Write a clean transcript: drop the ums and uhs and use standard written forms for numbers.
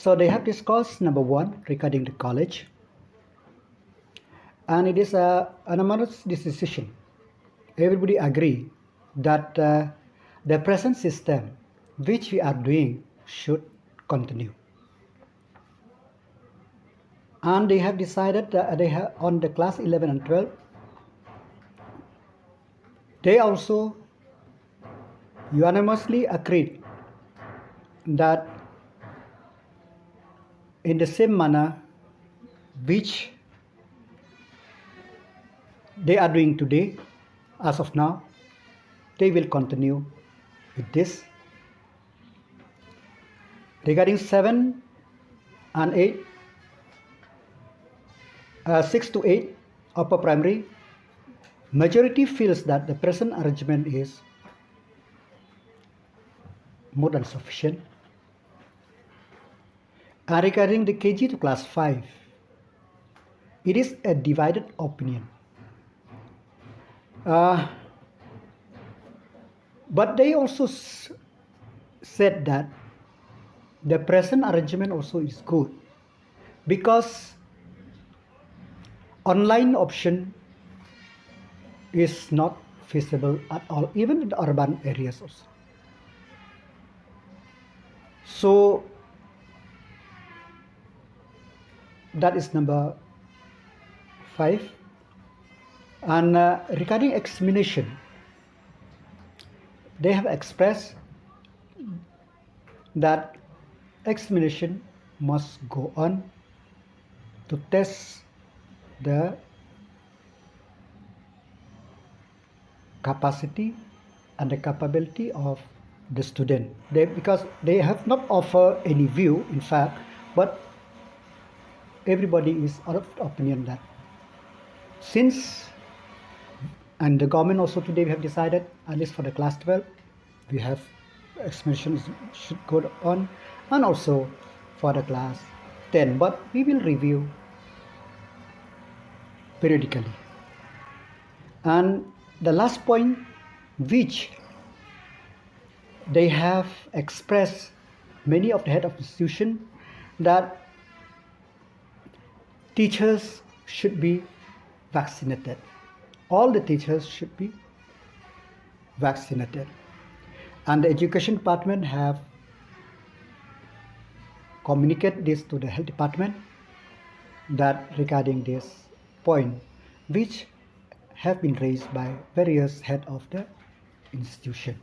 So they have discussed number 1 regarding the college, and it is an unanimous decision. Everybody agree that the present system which we are doing should continue. And they have decided that they have on the class 11 and 12, they also unanimously agreed that in the same manner which they are doing today, as of now, they will continue with this. Regarding 7 and 8, 6 to 8 upper primary, majority feels that the present arrangement is more than sufficient. And regarding the KG to class 5, it is a divided opinion. But they also said that the present arrangement also is good, because online option is not feasible at all, even in the urban areas also. So that is number 5. And regarding examination, they have expressed that examination must go on to test the capacity and the capability of the student. Because they have not offered any view, in fact, but everybody is of the opinion that since, and the government also today we have decided, at least for the class 12, we have examinations should go on, and also for the class 10, but we will review periodically. And the last point which they have expressed, many of the head of institution, that teachers should be vaccinated. All the teachers should be vaccinated. And the education department have communicated this to the health department, that regarding this point which have been raised by various head of the institution.